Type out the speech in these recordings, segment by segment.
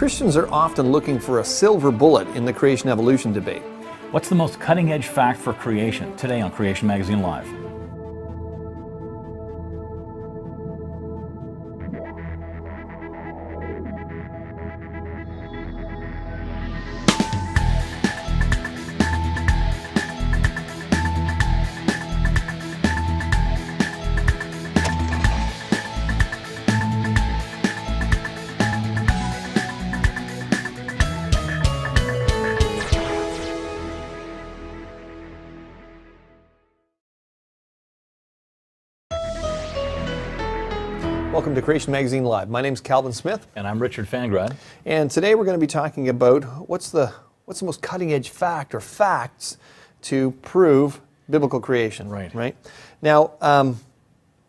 Christians are often looking for a silver bullet in the creation evolution debate. What's the most cutting-edge fact for creation? Today on Creation Magazine Live. Welcome to Creation Magazine Live. My name's Calvin Smith. And I'm Richard Fangrad. And today we're going to be talking about what's the most cutting edge fact or facts to prove biblical creation. Right. Now,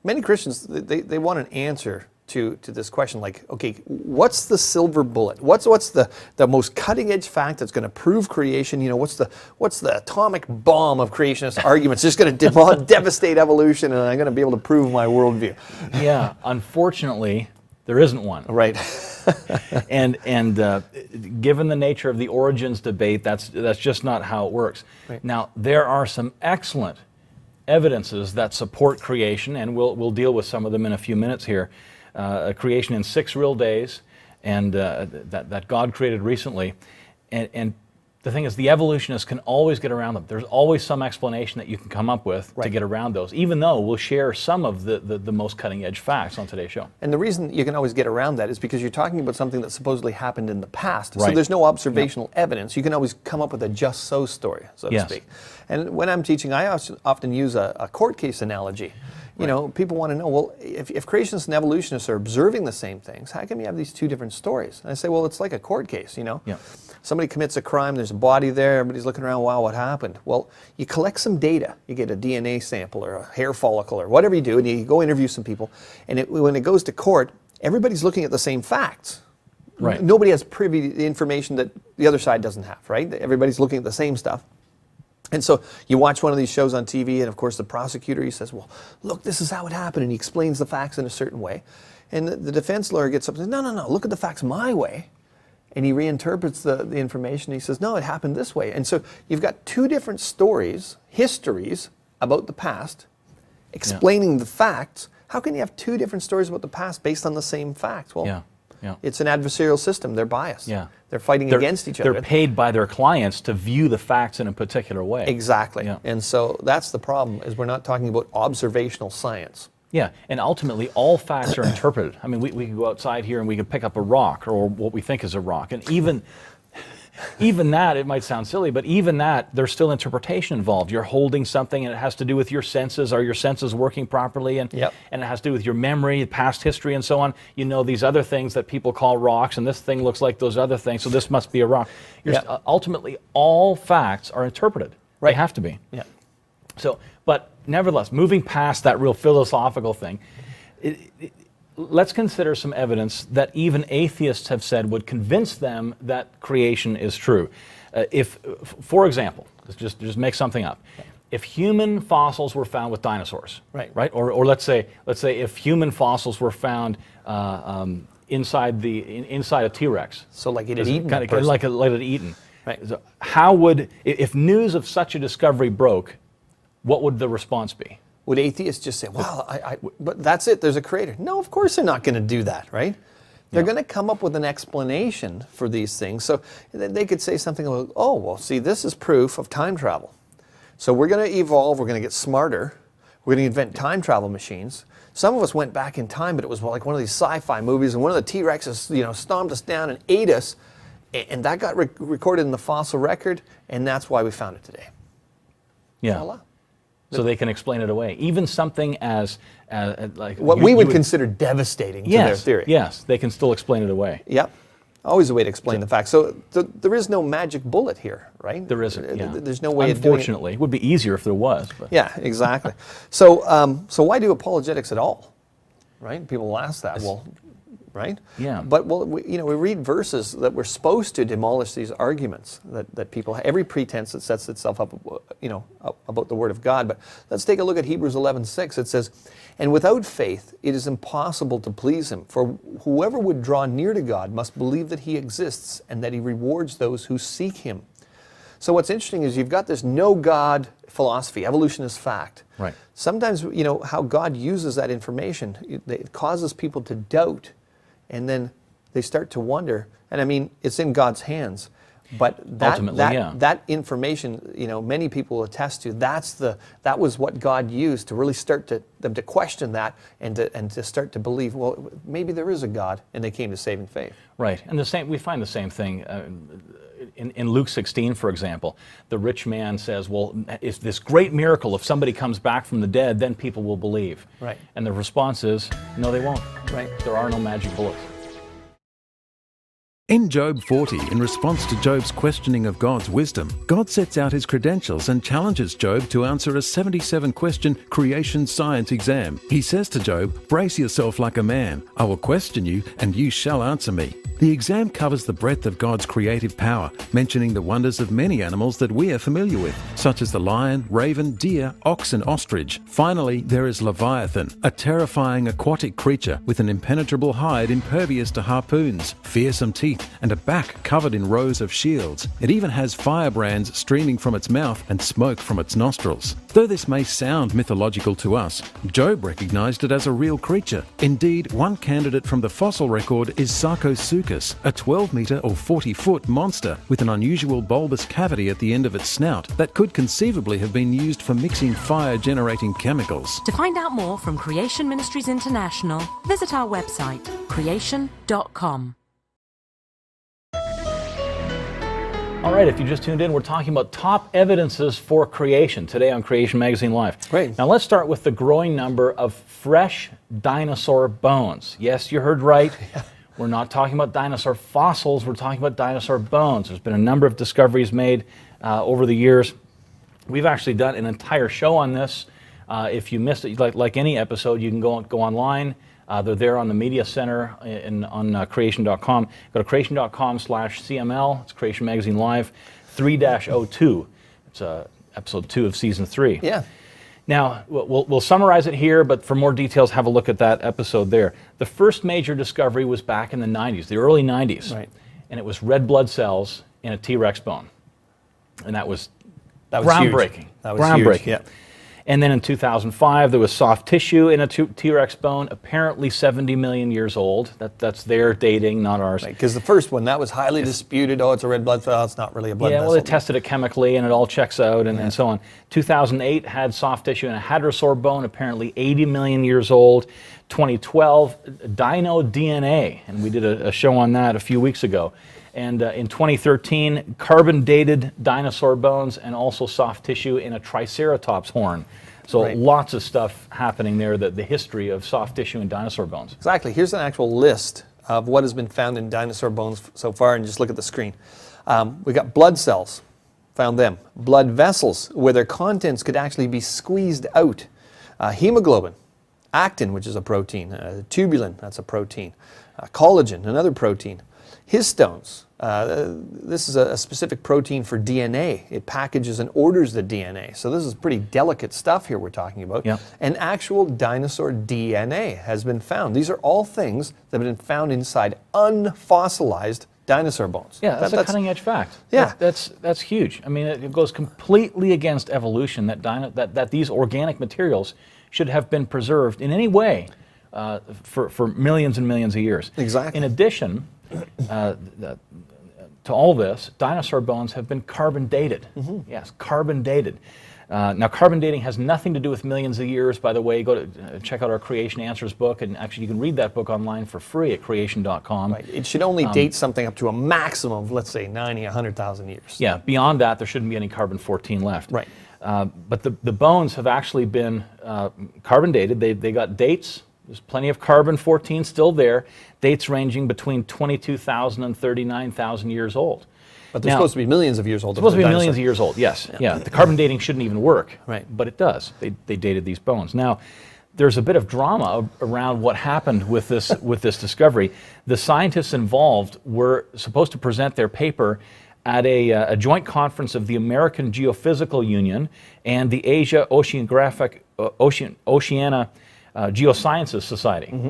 many Christians, they want an answer to this question, like, okay, what's the silver bullet? What's the most cutting edge fact that's going to prove creation? You know, what's the atomic bomb of creationist arguments just going to devastate evolution, and I'm going to be able to prove my worldview? Yeah, unfortunately, there isn't one. Right. and given the nature of the origins debate, that's just not how it works. Right. Now, there are some excellent evidences that support creation, and we'll deal with some of them in a few minutes here. Creation in 6 real days, and that God created recently. And the thing is, the evolutionists can always get around them. There's always some explanation that you can come up with to get around those, even though we'll share some of the most cutting-edge facts on today's show. And the reason you can always get around that is because you're talking about something that supposedly happened in the past. Right. So there's no observational evidence. You can always come up with a just so story, so to speak. And when I'm teaching, I often use a court case analogy. You know, people want to know, well, if creationists and evolutionists are observing the same things, how come you have these two different stories? And I say, well, it's like a court case, you know. Yeah. Somebody commits a crime, there's a body there, everybody's looking around, wow, what happened? Well, you collect some data. You get a DNA sample or a hair follicle or whatever you do, and you go interview some people. And when it goes to court, everybody's looking at the same facts. Right. Nobody has privy to the information that the other side doesn't have, right? Everybody's looking at the same stuff. And so you watch one of these shows on TV, and of course the prosecutor, he says, well, look, this is how it happened, and he explains the facts in a certain way. And the defense lawyer gets up and says, no, look at the facts my way. And he reinterprets the information. He says, no, it happened this way. And so you've got two different stories, histories about the past, explaining the facts. How can you have two different stories about the past based on the same facts? Well, it's an adversarial system. They're biased. Yeah. They're fighting against each other. They're paid by their clients to view the facts in a particular way. Exactly. Yeah. And so that's the problem, is we're not talking about observational science. Yeah, and ultimately all facts are interpreted. I mean, we could go outside here and we could pick up a rock, or what we think is a rock, and even that, it might sound silly, but even that, there's still interpretation involved. You're holding something and it has to do with your senses. Are your senses working properly? And it has to do with your memory, past history, and so on. You know these other things that people call rocks, and this thing looks like those other things, so this must be a rock. Ultimately, all facts are interpreted. They have to be. Yeah. So, but nevertheless, moving past that real philosophical thing, let's consider some evidence that even atheists have said would convince them that creation is true. For example, let's just make something up. If human fossils were found with dinosaurs, right? Or let's say if human fossils were found inside a T-Rex, so like it had eaten, like it had eaten. Right. So how would, if news of such a discovery broke, what would the response be? Would atheists just say, well, but that's it, there's a creator? No, of course they're not going to do that, right? They're going to come up with an explanation for these things. So they could say something like, oh, well, see, this is proof of time travel. So we're going to evolve, we're going to get smarter, we're going to invent time travel machines. Some of us went back in time, but it was like one of these sci-fi movies, and one of the T-Rexes, stomped us down and ate us, and that got recorded in the fossil record, and that's why we found it today. Yeah. Voila. So they can explain it away. Even something as like what we would consider devastating to their theory. Yes, they can still explain it away. Yep. Always a way to explain the facts. So there is no magic bullet here, right? There isn't. Yeah. There's no way of doing it. Unfortunately, it would be easier if there was. But. Yeah, exactly. So why do apologetics at all? Right? People will ask that. Well, right? Yeah. But we read verses that we're supposed to demolish these arguments that people have, every pretense that sets itself up, about the Word of God. But let's take a look at Hebrews 11:6. It says, "And without faith it is impossible to please Him. For whoever would draw near to God must believe that He exists and that He rewards those who seek Him." So what's interesting is you've got this no God philosophy, evolution is fact. Right. Sometimes, how God uses that information, it causes people to doubt, and then they start to wonder. And I mean, it's in God's hands. But that information, many people will attest to, that was what God used to really start them to question that and to start to believe, well, maybe there is a God, and they came to saving faith. Right, and we find the same thing in Luke 16, for example. The rich man says, well, it's this great miracle. If somebody comes back from the dead, then people will believe. Right. And the response is, no, they won't. Right. There are no magic bullets. In Job 40, in response to Job's questioning of God's wisdom, God sets out his credentials and challenges Job to answer a 77-question creation science exam. He says to Job, "Brace yourself like a man. I will question you, and you shall answer me." The exam covers the breadth of God's creative power, mentioning the wonders of many animals that we are familiar with, such as the lion, raven, deer, ox and ostrich. Finally, there is Leviathan, a terrifying aquatic creature with an impenetrable hide impervious to harpoons, fearsome teeth, and a back covered in rows of shields. It even has firebrands streaming from its mouth and smoke from its nostrils. Though this may sound mythological to us, Job recognized it as a real creature. Indeed, one candidate from the fossil record is Sarcosuchus, a 12-meter or 40-foot monster with an unusual bulbous cavity at the end of its snout that could conceivably have been used for mixing fire-generating chemicals. To find out more from Creation Ministries International, visit our website, creation.com. All right, if you just tuned in, we're talking about top evidences for creation today on Creation Magazine Live. Great. Now let's start with the growing number of fresh dinosaur bones. Yes, you heard right. Yeah. We're not talking about dinosaur fossils, we're talking about dinosaur bones. There's been a number of discoveries made over the years. We've actually done an entire show on this. If you missed it, like any episode, you can go online. They're there on the Media Center on creation.com. Go to creation.com/CML. It's Creation Magazine Live 3-02. It's episode 2 of season 3. Yeah. Now, we'll summarize it here, but for more details, have a look at that episode there. The first major discovery was back in the 90s, the early 90s. Right. And it was red blood cells in a T-Rex bone. And that was groundbreaking. Huge. That was groundbreaking. Huge. Yeah. And then in 2005, there was soft tissue in a T-Rex bone, apparently 70 million years old. That's their dating, not ours. Because the first one, that was highly disputed. Oh, it's a red blood cell. It's not really a blood vessel. Yeah, well, they tested it chemically, and it all checks out, and so on. 2008 had soft tissue in a hadrosaur bone, apparently 80 million years old. 2012, dino DNA, and we did a show on that a few weeks ago. And in 2013, carbon-dated dinosaur bones and also soft tissue in a triceratops horn. So lots of stuff happening there, the history of soft tissue and dinosaur bones. Exactly. Here's an actual list of what has been found in dinosaur bones so far, and just look at the screen. We got blood cells, found them. Blood vessels, where their contents could actually be squeezed out. Hemoglobin, actin, which is a protein. Tubulin, that's a protein. Collagen, another protein. Histones, this is a specific protein for DNA. It packages and orders the DNA. So this is pretty delicate stuff here we're talking about. Yep. And actual dinosaur DNA has been found. These are all things that have been found inside unfossilized dinosaur bones. Yeah, that's a cutting-edge fact. Yeah. That's huge. I mean, it goes completely against evolution that these organic materials should have been preserved in any way for millions and millions of years. Exactly. In addition, to all this, dinosaur bones have been carbon dated. Mm-hmm. Yes, carbon dated. Now, carbon dating has nothing to do with millions of years. By the way, go to check out our Creation Answers book, and actually you can read that book online for free at creation.com. Right. It should only date something up to a maximum of, let's say, 90, 100,000 years. Yeah, beyond that, there shouldn't be any carbon-14 left. Right. But the bones have actually been carbon dated. They got dates. There's plenty of carbon-14 still there, dates ranging between 22,000 and 39,000 years old. But they're supposed to be millions of years old. Supposed to be millions of years old, yes. Yeah. The carbon dating shouldn't even work, right. But it does. They dated these bones. Now, there's a bit of drama around what happened with this discovery. The scientists involved were supposed to present their paper at a joint conference of the American Geophysical Union and the Asia Oceana Geosciences Society. Mm-hmm.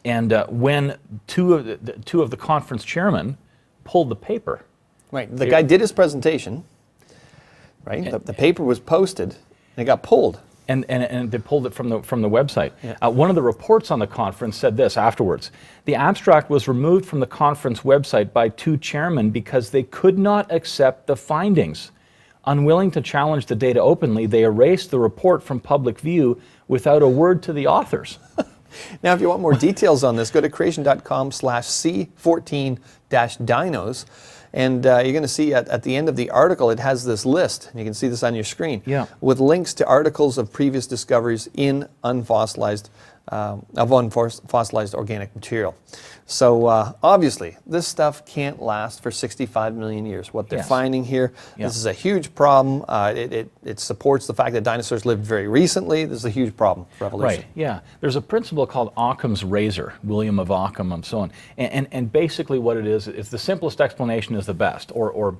And when two of the conference chairmen pulled the paper. Right. The guy did his presentation, right? The paper was posted, and it got pulled. And they pulled it from the website. Yeah. One of the reports on the conference said this afterwards: the abstract was removed from the conference website by two chairmen because they could not accept the findings. Unwilling to challenge the data openly, they erased the report from public view without a word to the authors. Now, if you want more details on this, go to creation.com/C14-dinos. And you're going to see at the end of the article, it has this list. And you can see this on your screen. Yeah. With links to articles of previous discoveries in unfossilized organic material. So obviously, this stuff can't last for 65 million years. What they're finding here, this is a huge problem. It supports the fact that dinosaurs lived very recently. This is a huge problem for evolution. Right, yeah. There's a principle called Occam's razor, William of Occam and so on. And basically what it is the simplest explanation is the best, or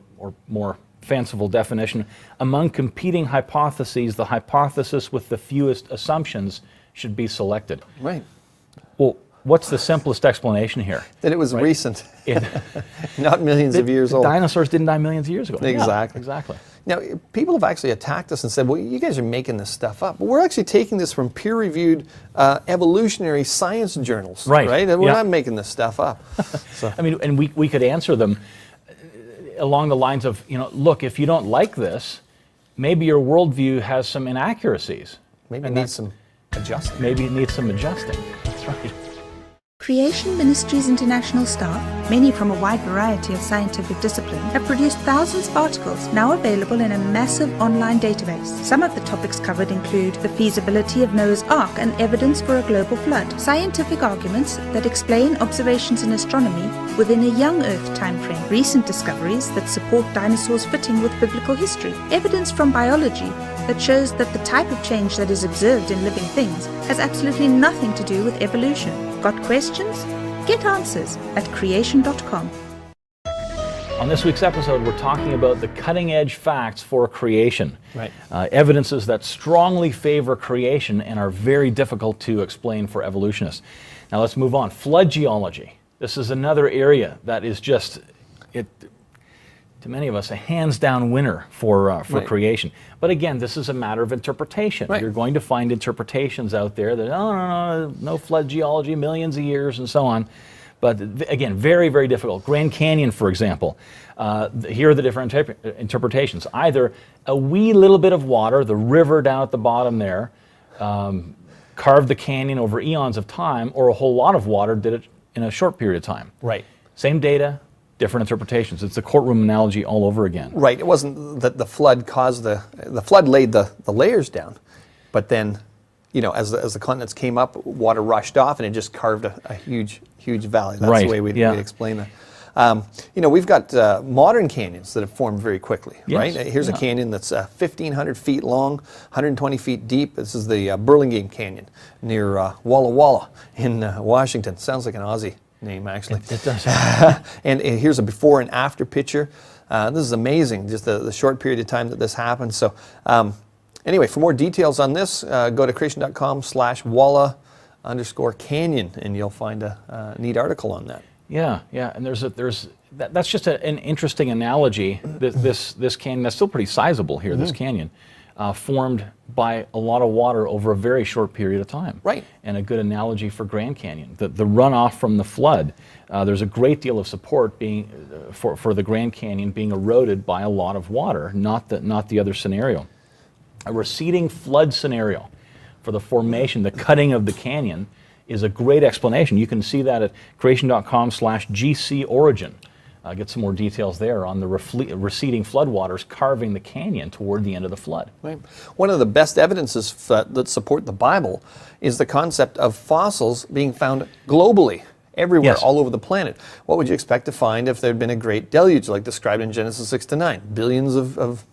more fanciful definition. Among competing hypotheses, the hypothesis with the fewest assumptions should be selected. Right. Well, what's the simplest explanation here? That it was recent, not millions of years old. Dinosaurs didn't die millions of years ago. Exactly. Yeah, exactly. Now, people have actually attacked us and said, well, you guys are making this stuff up. But we're actually taking this from peer-reviewed evolutionary science journals. Right. And we're not making this stuff up. So. I mean, and we could answer them along the lines of, look, if you don't like this, maybe your worldview has some inaccuracies. Maybe it needs some adjusting. Maybe it needs some adjusting. That's right. Creation Ministries International staff, many from a wide variety of scientific disciplines, have produced thousands of articles now available in a massive online database. Some of the topics covered include the feasibility of Noah's Ark and evidence for a global flood, scientific arguments that explain observations in astronomy within a young Earth timeframe, recent discoveries that support dinosaurs fitting with biblical history, evidence from biology that shows that the type of change that is observed in living things has absolutely nothing to do with evolution. Got questions? Get answers at creation.com. On this week's episode, we're talking about the cutting-edge facts for creation. Right. Evidences that strongly favor creation and are very difficult to explain for evolutionists. Now let's move on. Flood geology. This is another area that is just, to many of us, a hands-down winner for creation. But again, this is a matter of interpretation. Right. You're going to find interpretations out there that, no flood geology, millions of years, and so on. But again, very, very difficult. Grand Canyon, for example. Here are the different interpretations. Either a wee little bit of water, the river down at the bottom there, carved the canyon over eons of time, or a whole lot of water did it in a short period of time. Right. Same data, different interpretations. It's the courtroom analogy all over again. Right. It wasn't that the flood caused the flood laid the layers down, but then, as the continents came up, water rushed off and it just carved a huge valley. That's the way we'd explain that. We've got modern canyons that have formed very quickly. Yes. Right. Here's a canyon that's 1,500 feet long, 120 feet deep. This is the Burlingame Canyon near Walla Walla in Washington. Sounds like an Aussie name, actually. It does. And here's a before and after picture. This is amazing, just the short period of time that this happened. So anyway, for more details on this, go to creation.com/Walla_canyon, and you'll find a neat article on that. Yeah, and that's just an interesting analogy. This canyon, that's still pretty sizable here, this canyon, formed by a lot of water over a very short period of time. Right. And a good analogy for Grand Canyon. The runoff from the flood, there's a great deal of support for the Grand Canyon being eroded by a lot of water, not the other scenario. A receding flood scenario for the formation, the cutting of the canyon, is a great explanation. You can see that at creation.com/GCorigin. Get some more details there on the receding floodwaters carving the canyon toward the end of the flood. Right. One of the best evidences that support the Bible is the concept of fossils being found globally, everywhere, all over the planet. What would you expect to find if there had been a great deluge like described in Genesis 6-9? Billions of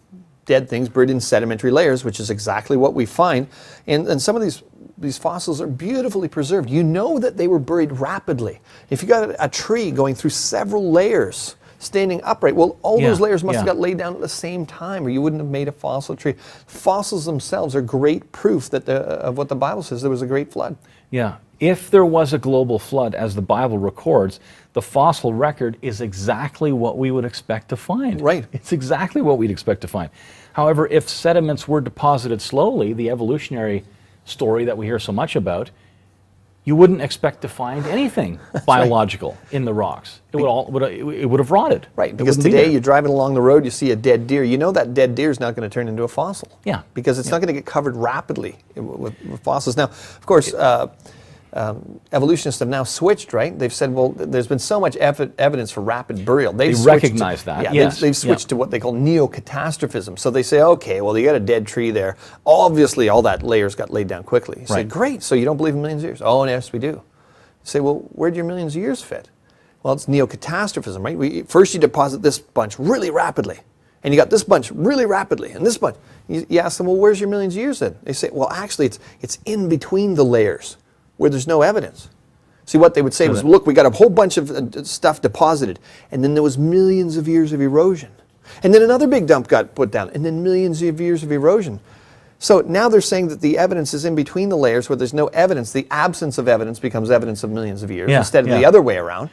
dead things buried in sedimentary layers, which is exactly what we find. And some of these these fossils are beautifully preserved. You know that they were buried rapidly. If you got a tree going through several layers, standing upright, well, all those layers must have got laid down at the same time, or you wouldn't have made a fossil tree. Fossils themselves are great proof that of what the Bible says, there was a great flood. Yeah. If there was a global flood, as the Bible records, the fossil record is exactly what we would expect to find. Right. It's exactly what we'd expect to find. However, if sediments were deposited slowly, the evolutionary story that we hear so much about, you wouldn't expect to find anything biological in the rocks. It would have rotted. Right, because today you're driving along the road, you see a dead deer. You know that dead deer is not going to turn into a fossil. Yeah. Because it's not going to get covered rapidly with fossils. Now, of course, evolutionists have now switched, right? They've said, well, there's been so much evidence for rapid burial. They recognize that. Yeah, yes. they've switched to what they call neocatastrophism. So they say, okay, well, you got a dead tree there. Obviously, all that layers got laid down quickly. You say, great, so you don't believe in millions of years? Oh, yes, we do. You say, well, where'd your millions of years fit? Well, it's neocatastrophism, right? First you deposit this bunch really rapidly, and you got this bunch really rapidly, and this bunch. You ask them, well, where's your millions of years then? They say, well, actually, it's in between the layers, where there's no evidence. See, what they would say was, look, we got a whole bunch of stuff deposited, and then there was millions of years of erosion. And then another big dump got put down, and then millions of years of erosion. So now they're saying that the evidence is in between the layers where there's no evidence. The absence of evidence becomes evidence of millions of years instead of the other way around.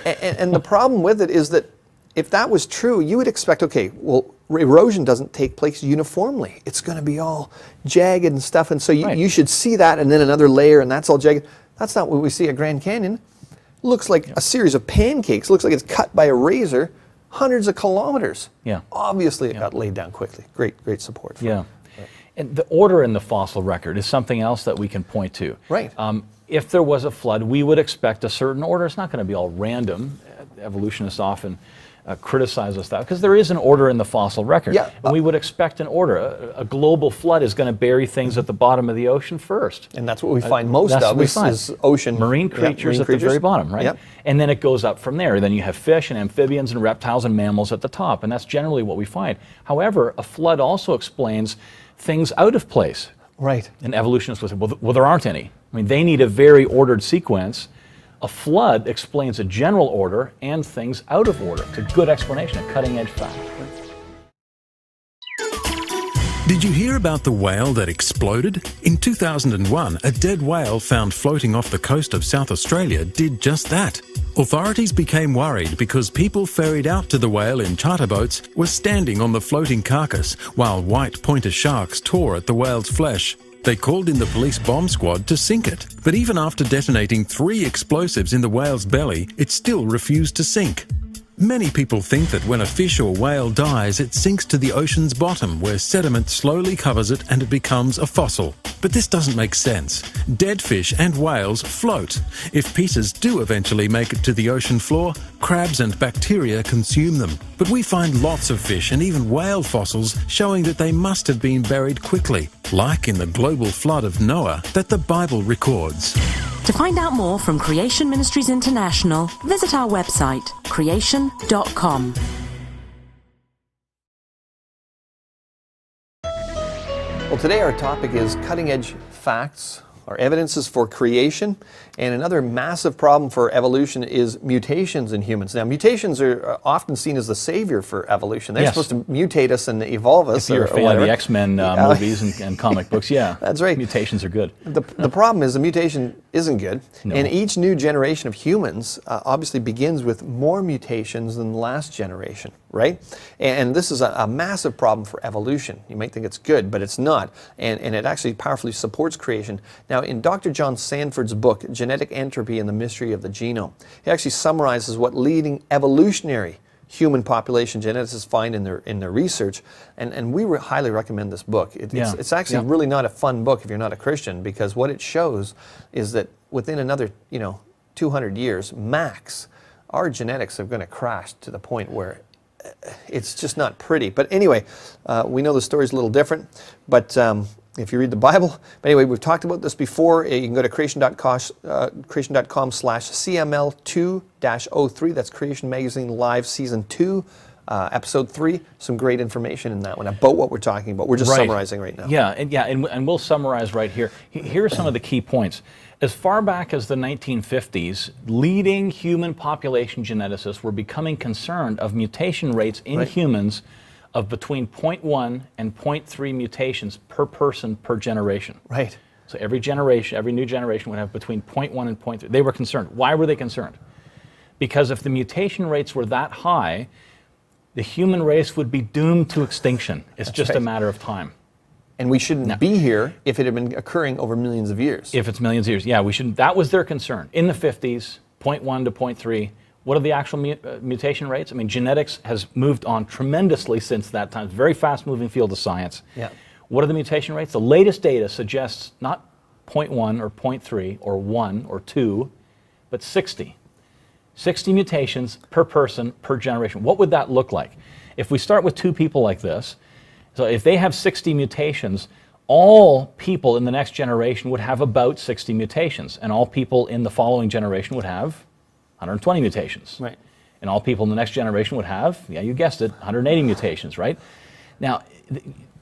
And the problem with it is that if that was true, you would expect, okay, well, erosion doesn't take place uniformly. It's going to be all jagged and stuff, and so you should see that, and then another layer, and that's all jagged. That's not what we see at Grand Canyon. It looks like a series of pancakes. It looks like it's cut by a razor, hundreds of kilometers. Yeah. Obviously, it got laid down quickly. Great support for it. And the order in the fossil record is something else that we can point to. Right. If there was a flood, we would expect a certain order. It's not going to be all random. Evolutionists often criticize us that because there is an order in the fossil record. Yeah. And we would expect an order. A global flood is going to bury things at the bottom of the ocean first. And that's what we find most of is ocean. Marine creatures at the very bottom, right? Yep. And then it goes up from there. Then you have fish and amphibians and reptiles and mammals at the top. And that's generally what we find. However, a flood also explains things out of place. Right. And evolutionists would say, well, there aren't any. I mean, they need a very ordered sequence. A flood explains a general order and things out of order. It's a good explanation, a cutting-edge fact. Did you hear about the whale that exploded? In 2001, a dead whale found floating off the coast of South Australia did just that. Authorities became worried because people ferried out to the whale in charter boats were standing on the floating carcass while white pointer sharks tore at the whale's flesh. They called in the police bomb squad to sink it, but even after detonating 3 explosives in the whale's belly, it still refused to sink. Many people think that when a fish or whale dies, it sinks to the ocean's bottom where sediment slowly covers it and it becomes a fossil. But this doesn't make sense. Dead fish and whales float. If pieces do eventually make it to the ocean floor, crabs and bacteria consume them. But we find lots of fish and even whale fossils showing that they must have been buried quickly, like in the global flood of Noah that the Bible records. To find out more from Creation Ministries International, visit our website, creation.com. Well, today our topic is cutting-edge facts, or evidences for creation, and another massive problem for evolution is mutations in humans. Now, mutations are often seen as the savior for evolution. They're supposed to mutate us and evolve us. If you're a fan of the X-Men movies and comic books, that's right. Mutations are good. The problem is the mutation isn't good, and each new generation of humans obviously begins with more mutations than the last generation, right? And this is a massive problem for evolution. You might think it's good, but it's not, and it actually powerfully supports creation. Now, in Dr. John Sanford's book, Genetic Entropy and the Mystery of the Genome, he actually summarizes what leading evolutionary human population geneticists find in their research, and we highly recommend this book. It's actually really not a fun book if you're not a Christian, because what it shows is that within another 200 years, max, our genetics are going to crash to the point where it's just not pretty. But anyway, we know the story's a little different, but if you read the Bible. But anyway, we've talked about this before. You can go to creation.com/CML2-03. That's Creation Magazine Live Season 2 episode 3, some great information in that one about what we're talking about. We're just summarizing right now. Yeah, and we'll summarize right here. Here are some of the key points. As far back as the 1950s, leading human population geneticists were becoming concerned of mutation rates in humans of between 0.1 and 0.3 mutations per person per generation. Right. So every generation, every new generation would have between 0.1 and 0.3. They were concerned. Why were they concerned? Because if the mutation rates were that high, the human race would be doomed to extinction. It's just a matter of time. And we shouldn't be here if it had been occurring over millions of years. If it's millions of years, yeah, we shouldn't. That was their concern. In the 50s, 0.1 to 0.3, what are the actual mutation rates? I mean, genetics has moved on tremendously since that time. It's a very fast-moving field of science. Yeah. What are the mutation rates? The latest data suggests not 0.1 or 0.3 or 1 or 2, but 60. 60 mutations per person per generation. What would that look like? If we start with 2 people like this, so if they have 60 mutations, all people in the next generation would have about 60 mutations, and all people in the following generation would have 120 mutations. Right. And all people in the next generation would have, yeah, you guessed it, 180 mutations, right? Now,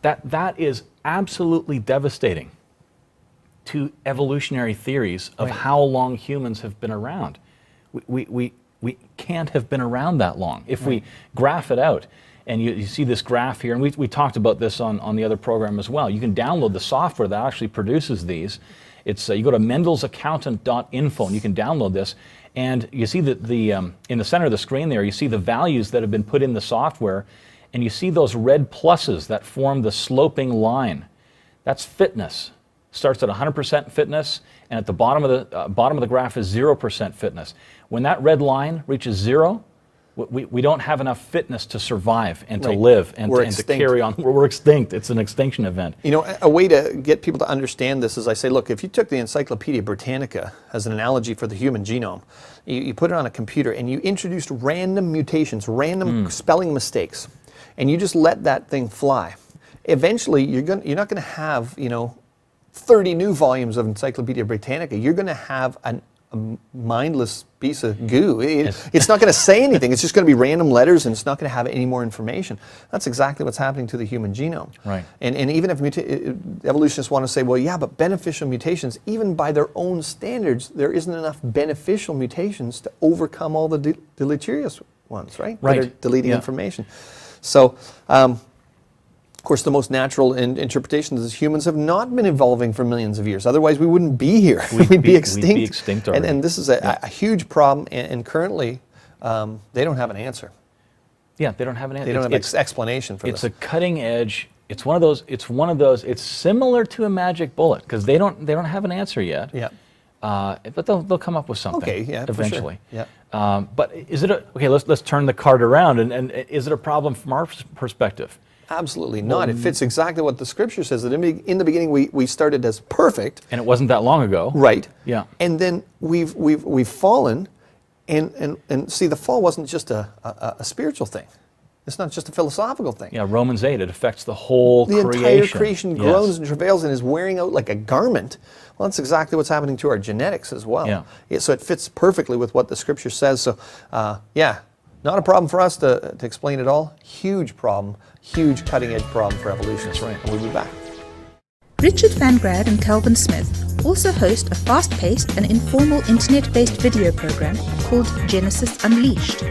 that is absolutely devastating to evolutionary theories of how long humans have been around. We can't have been around that long. If we graph it out, and you see this graph here, and we talked about this on the other program as well. You can download the software that actually produces these. It's you go to mendelsaccountant.info and you can download this, and you see that in the center of the screen there, you see the values that have been put in the software, and you see those red pluses that form the sloping line. That's fitness. Starts at 100% fitness, and at the bottom of the graph is 0% fitness. When that red line reaches 0, we don't have enough fitness to survive and to live and to carry on. We're extinct. It's an extinction event. You know, a way to get people to understand this is I say, look, if you took the Encyclopedia Britannica as an analogy for the human genome, you put it on a computer and you introduced random mutations, random spelling mistakes, and you just let that thing fly. Eventually, you're not going to have 30 new volumes of Encyclopedia Britannica. You're going to have a mindless piece of goo. It's not going to say anything. It's just going to be random letters, and it's not going to have any more information. That's exactly what's happening to the human genome. Right. And even if evolutionists want to say, well, yeah, but beneficial mutations, even by their own standards, there isn't enough beneficial mutations to overcome all the deleterious ones, right? Right. That are deleting information. So, of course, the most natural interpretation is humans have not been evolving for millions of years. Otherwise, we wouldn't be here. We'd be extinct. We'd be extinct already. And this is a huge problem. And currently, they don't have an answer. Yeah, they don't have an answer. They don't have explanation for this. this. It's a cutting edge. It's one of those. It's similar to a magic bullet because they don't have an answer yet. Yeah. But they'll come up with something. Okay. Yeah. Eventually. For sure. Yeah. But is it okay? Let's turn the card around. And is it a problem from our perspective? Absolutely not. It fits exactly what the scripture says, that in the beginning we started as perfect. And it wasn't that long ago. Right. Yeah. And then we've fallen, and see, the fall wasn't just a spiritual thing. It's not just a philosophical thing. Yeah, Romans 8, it affects the whole creation. The entire creation groans and travails and is wearing out like a garment. Well, that's exactly what's happening to our genetics as well. Yeah. So it fits perfectly with what the scripture says. So, not a problem for us to explain it all. Huge problem, huge cutting-edge problem for evolutionists. That's right. And we'll be back. Richard Fangrad and Calvin Smith also host a fast-paced and informal internet-based video program called Genesis Unleashed.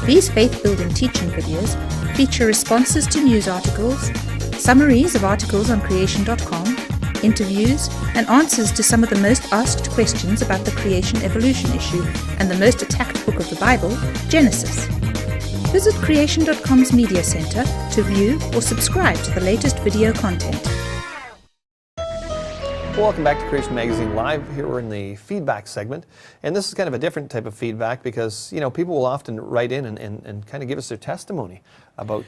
These faith-building teaching videos feature responses to news articles, summaries of articles on creation.com, interviews, and answers to some of the most asked questions about the creation-evolution issue and the most attacked book of the Bible, Genesis. Visit creation.com's media center to view or subscribe to the latest video content. Welcome back to Creation Magazine Live. Here we're in the feedback segment, and this is kind of a different type of feedback because people will often write in and kind of give us their testimony about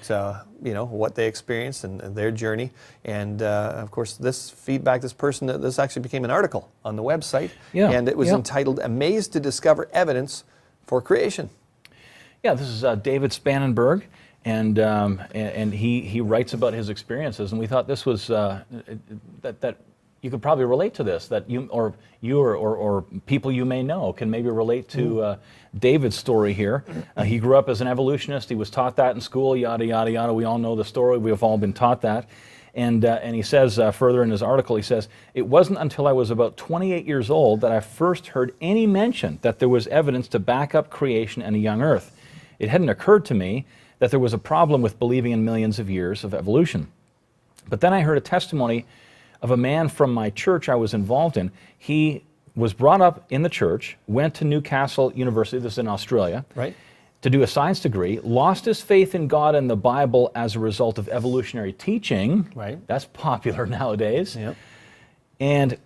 what they experienced and their journey. And of course, this feedback, this actually became an article on the website, and it was entitled "Amazed to Discover Evidence for Creation." Yeah, this is David Spannenberg, and he writes about his experiences, and we thought this was that you could probably relate to this, that you or people you may know can maybe relate to David's story here. He grew up as an evolutionist. He was taught that in school, yada, yada, yada. We all know the story. We have all been taught that. And he says further in his article, he says, "It wasn't until I was about 28 years old that I first heard any mention that there was evidence to back up creation and a young earth. It hadn't occurred to me that there was a problem with believing in millions of years of evolution. But then I heard a testimony of a man from my church I was involved in. He was brought up in the church, went to Newcastle University, this is in Australia, Right. to do a science degree, lost his faith in God and the Bible as a result of evolutionary teaching." Right. That's popular nowadays. Yep. And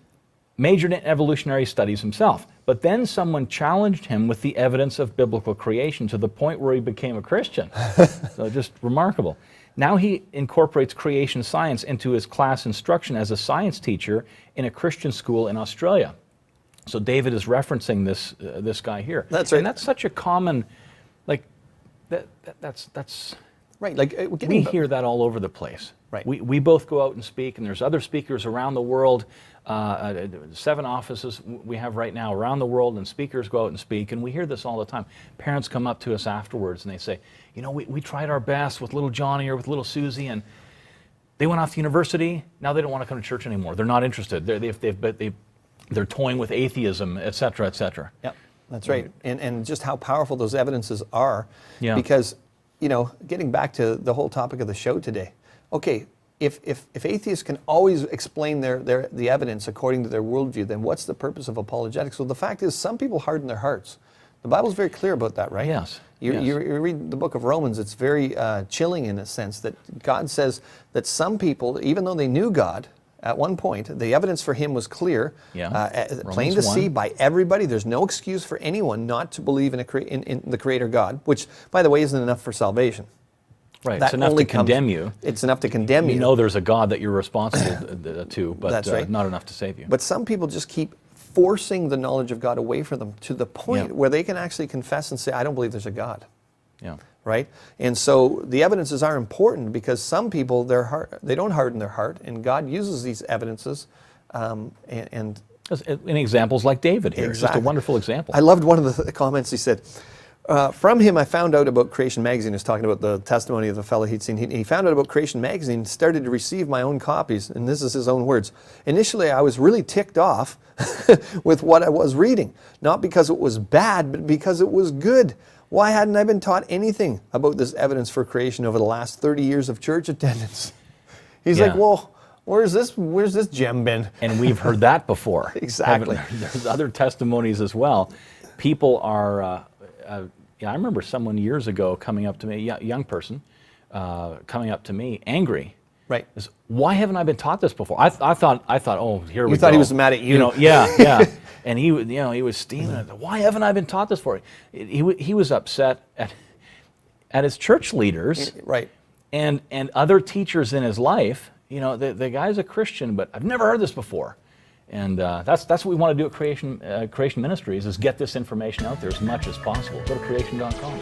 majored in evolutionary studies himself. But then someone challenged him with the evidence of biblical creation to the point where he became a Christian. So just remarkable. Now he incorporates creation science into his class instruction as a science teacher in a Christian school in Australia. So David is referencing this guy here. That's right. And that's such a common, like, that's Right. Like we hear that all over the place. Right. We both go out and speak, and there's other speakers around the world. 7 offices we have right now around the world, and speakers go out and speak, and we hear this all the time. Parents come up to us afterwards, and they say, "You know, we tried our best with little Johnny or with little Susie, and they went off to university. Now they don't want to come to church anymore. They're not interested. They're toying with atheism, et cetera, et cetera." Yep, that's right. And just how powerful those evidences are. Yeah. Because, you know, getting back to the whole topic of the show today, okay, if atheists can always explain the evidence according to their worldview, then what's the purpose of apologetics? Well, the fact is some people harden their hearts. The Bible's very clear about that, right? Yes. You read the book of Romans, it's very chilling in a sense that God says that some people, even though they knew God, at one point, the evidence for him was clear, plain to see by everybody. There's no excuse for anyone not to believe in the Creator God, which, by the way, isn't enough for salvation. Right, That it's enough only to condemn you. It's enough to condemn you. You know there's a God that you're responsible to, but That's right. not enough to save you. But some people just keep forcing the knowledge of God away from them to the point where they can actually confess and say, "I don't believe there's a God." Yeah. Right? And so the evidences are important because some people, they don't harden their heart, and God uses these evidences and In examples like David here, it's just a Exactly. wonderful example. I loved one of the comments he said. From him, I found out about Creation Magazine. He was talking about the testimony of the fellow he'd seen. He found out about Creation Magazine, started to receive my own copies, and this is his own words. "Initially, I was really ticked off with what I was reading, not because it was bad, but because it was good. Why hadn't I been taught anything about this evidence for creation over the last 30 years of church attendance?" He's like, "Well, where's this gem been?" And we've heard that before. Exactly. There's other testimonies as well. People are, I remember someone years ago coming up to me, a young person, coming up to me, angry. Right. Is, "Why haven't I been taught this before?" I thought, oh, here we go. You thought he was mad at you. You know, yeah. And he was steaming it. "Why haven't I been taught this before?" He was upset at his church leaders, Right. and other teachers in his life. You know, the guy's a Christian, but I've never heard this before. And that's what we want to do at Creation Ministries, is get this information out there as much as possible. Go to creation.com.